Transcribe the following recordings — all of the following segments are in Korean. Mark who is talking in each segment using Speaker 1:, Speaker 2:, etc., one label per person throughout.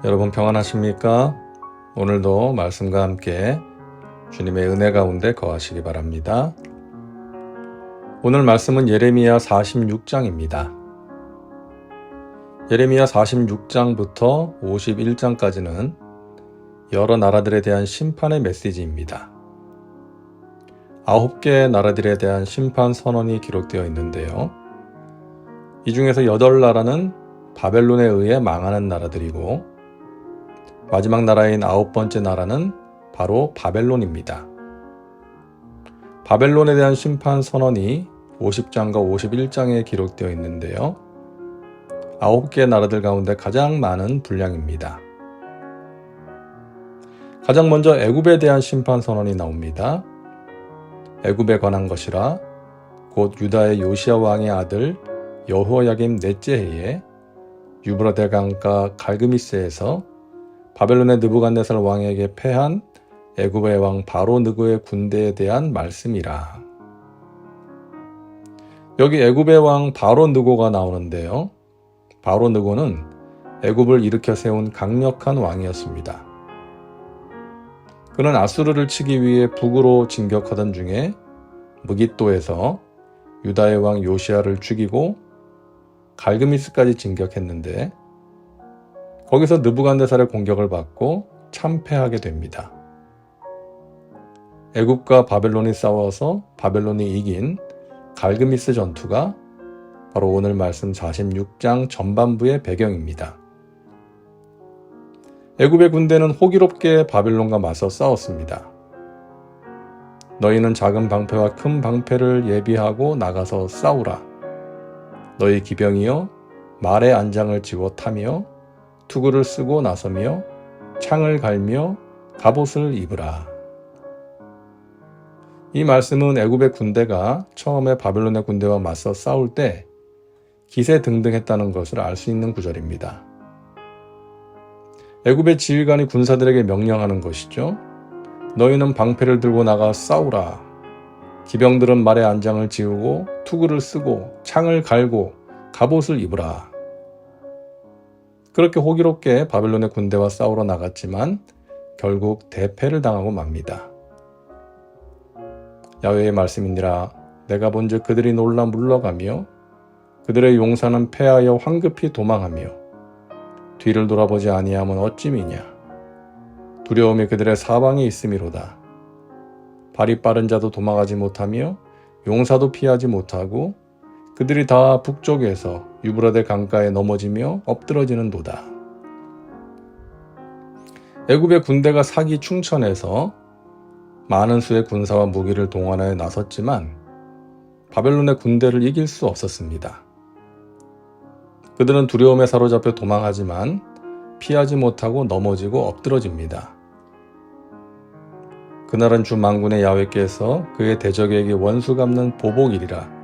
Speaker 1: 여러분 평안하십니까? 오늘도 말씀과 함께 주님의 은혜 가운데 거하시기 바랍니다. 오늘 말씀은 예레미야 46장입니다. 예레미야 46장부터 51장까지는 여러 나라들에 대한 심판의 메시지입니다. 9개의 나라들에 대한 심판 선언이 기록되어 있는데요. 이 중에서 8나라는 바벨론에 의해 망하는 나라들이고 마지막 나라인 9번째 나라는 바로 바벨론입니다. 바벨론에 대한 심판 선언이 50장과 51장에 기록되어 있는데요. 9개의 나라들 가운데 가장 많은 분량입니다. 가장 먼저 애굽에 대한 심판 선언이 나옵니다. 애굽에 관한 것이라 곧 유다의 요시야 왕의 아들 여호야김 넷째 해에 유브라데 강가 갈그미스에서 바벨론의 느부갓네살 왕에게 패한 애굽의 왕 바로 느고의 군대에 대한 말씀이라. 여기 애굽의 왕 바로 느고가 나오는데요. 바로 느고는 애굽을 일으켜 세운 강력한 왕이었습니다. 그는 아수르를 치기 위해 북으로 진격하던 중에 무깃도에서 유다의 왕 요시야를 죽이고 갈그미스까지 진격했는데 거기서 느부갓네살의 공격을 받고 참패하게 됩니다. 애굽과 바벨론이 싸워서 바벨론이 이긴 갈그미스 전투가 바로 오늘 말씀 46장 전반부의 배경입니다. 애굽의 군대는 호기롭게 바벨론과 맞서 싸웠습니다. 너희는 작은 방패와 큰 방패를 예비하고 나가서 싸우라. 너희 기병이여 말의 안장을 지워 타며 투구를 쓰고 나서며 창을 갈며 갑옷을 입으라. 이 말씀은 애굽의 군대가 처음에 바벨론의 군대와 맞서 싸울 때 기세등등했다는 것을 알 수 있는 구절입니다. 애굽의 지휘관이 군사들에게 명령하는 것이죠. 너희는 방패를 들고 나가 싸우라. 기병들은 말의 안장을 지우고 투구를 쓰고 창을 갈고 갑옷을 입으라. 그렇게 호기롭게 바벨론의 군대와 싸우러 나갔지만 결국 대패를 당하고 맙니다. 야훼의 말씀이니라. 내가 본즉 그들이 놀라 물러가며 그들의 용사는 패하여 황급히 도망하며 뒤를 돌아보지 아니함은 어찌미냐. 두려움이 그들의 사방에 있음이로다. 발이 빠른 자도 도망하지 못하며 용사도 피하지 못하고 그들이 다 북쪽에서 유브라데 강가에 넘어지며 엎드러지는도다. 애굽의 군대가 사기 충천해서 많은 수의 군사와 무기를 동원하여 나섰지만 바벨론의 군대를 이길 수 없었습니다. 그들은 두려움에 사로잡혀 도망하지만 피하지 못하고 넘어지고 엎드러집니다. 그날은 주 만군의 야훼께서 그의 대적에게 원수 갚는 보복일이라.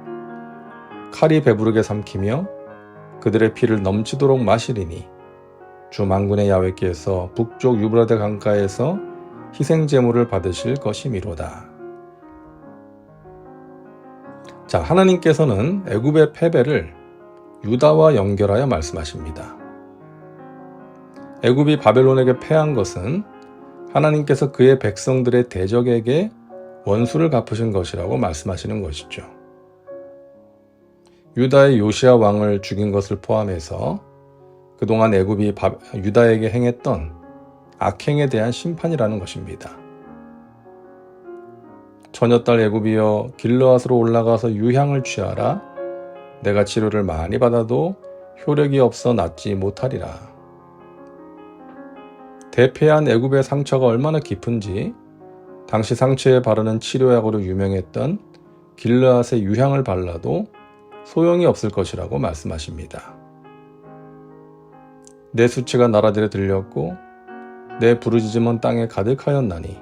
Speaker 1: 칼이 배부르게 삼키며 그들의 피를 넘치도록 마시리니 주 만군의 야훼께서 북쪽 유브라데 강가에서 희생 제물을 받으실 것이미로다. 자, 하나님께서는 애굽의 패배를 유다와 연결하여 말씀하십니다. 애굽이 바벨론에게 패한 것은 하나님께서 그의 백성들의 대적에게 원수를 갚으신 것이라고 말씀하시는 것이죠. 유다의 요시야 왕을 죽인 것을 포함해서 그동안 애굽이 유다에게 행했던 악행에 대한 심판이라는 것입니다. 처녀딸 애굽이여 길르앗으로 올라가서 유향을 취하라. 내가 치료를 많이 받아도 효력이 없어 낫지 못하리라. 대패한 애굽의 상처가 얼마나 깊은지 당시 상처에 바르는 치료약으로 유명했던 길르앗의 유향을 발라도 소용이 없을 것이라고 말씀하십니다. 내 수치가 나라들에 들렸고 내 부르짖음은 땅에 가득하였나니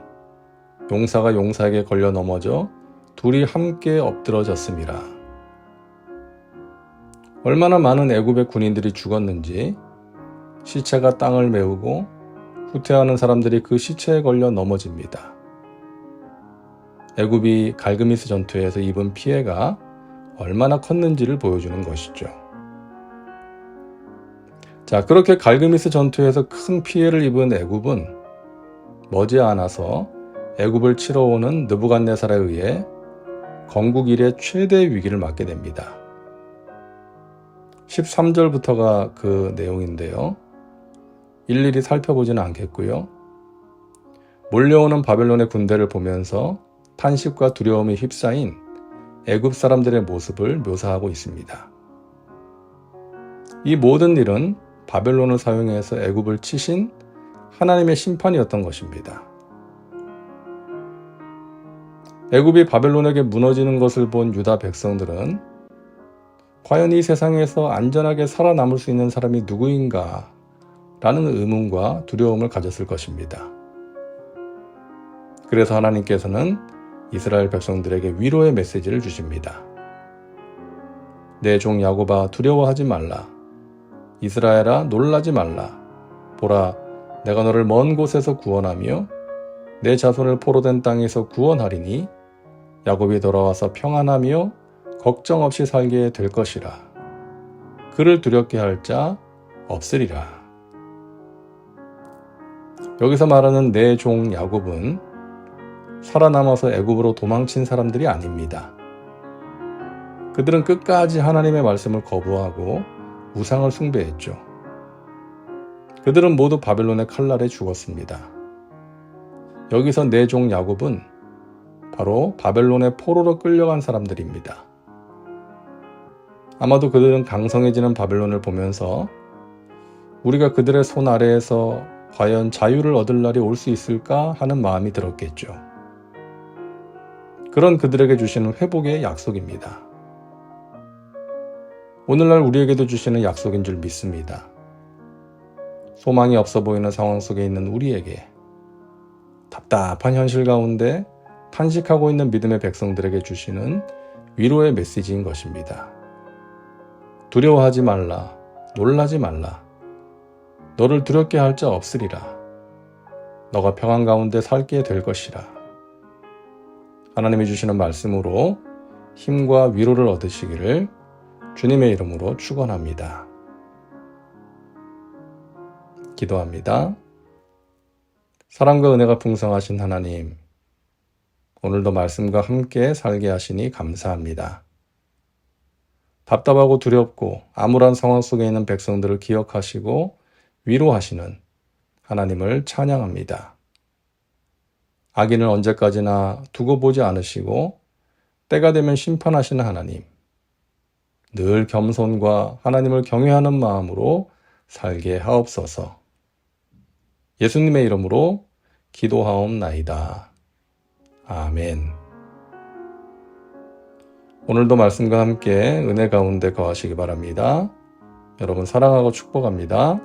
Speaker 1: 용사가 용사에게 걸려 넘어져 둘이 함께 엎드러졌음이라. 얼마나 많은 애굽의 군인들이 죽었는지 시체가 땅을 메우고 후퇴하는 사람들이 그 시체에 걸려 넘어집니다. 애굽이 갈그미스 전투에서 입은 피해가 얼마나 컸는지를 보여주는 것이죠. 자, 그렇게 갈그미스 전투에서 큰 피해를 입은 애굽은 머지않아서 애굽을 치러 오는 느부갓네살에 의해 건국 이래 최대의 위기를 맞게 됩니다. 13절부터가 그 내용인데요. 일일이 살펴보지는 않겠고요. 몰려오는 바벨론의 군대를 보면서 탄식과 두려움에 휩싸인 애굽 사람들의 모습을 묘사하고 있습니다. 이 모든 일은 바벨론을 사용해서 애굽을 치신 하나님의 심판이었던 것입니다. 애굽이 바벨론에게 무너지는 것을 본 유다 백성들은 과연 이 세상에서 안전하게 살아남을 수 있는 사람이 누구인가? 라는 의문과 두려움을 가졌을 것입니다. 그래서 하나님께서는 이스라엘 백성들에게 위로의 메시지를 주십니다. 내 종 야곱아 두려워하지 말라. 이스라엘아 놀라지 말라. 보라, 내가 너를 먼 곳에서 구원하며 내 자손을 포로된 땅에서 구원하리니 야곱이 돌아와서 평안하며 걱정 없이 살게 될 것이라. 그를 두렵게 할 자 없으리라. 여기서 말하는 내 종 야곱은 살아남아서 애굽으로 도망친 사람들이 아닙니다. 그들은 끝까지 하나님의 말씀을 거부하고 우상을 숭배했죠. 그들은 모두 바벨론의 칼날에 죽었습니다. 여기서 내 종 야곱은 바로 바벨론의 포로로 끌려간 사람들입니다. 아마도 그들은 강성해지는 바벨론을 보면서 우리가 그들의 손 아래에서 과연 자유를 얻을 날이 올 수 있을까 하는 마음이 들었겠죠. 그런 그들에게 주시는 회복의 약속입니다. 오늘날 우리에게도 주시는 약속인 줄 믿습니다. 소망이 없어 보이는 상황 속에 있는 우리에게, 답답한 현실 가운데 탄식하고 있는 믿음의 백성들에게 주시는 위로의 메시지인 것입니다. 두려워하지 말라, 놀라지 말라. 너를 두렵게 할 자 없으리라. 너가 평안 가운데 살게 될 것이라. 하나님이 주시는 말씀으로 힘과 위로를 얻으시기를 주님의 이름으로 축원합니다. 기도합니다. 사랑과 은혜가 풍성하신 하나님, 오늘도 말씀과 함께 살게 하시니 감사합니다. 답답하고 두렵고 암울한 상황 속에 있는 백성들을 기억하시고 위로하시는 하나님을 찬양합니다. 악인을 언제까지나 두고 보지 않으시고 때가 되면 심판하시는 하나님, 늘 겸손과 하나님을 경외하는 마음으로 살게 하옵소서. 예수님의 이름으로 기도하옵나이다. 아멘. 오늘도 말씀과 함께 은혜 가운데 거하시기 바랍니다. 여러분 사랑하고 축복합니다.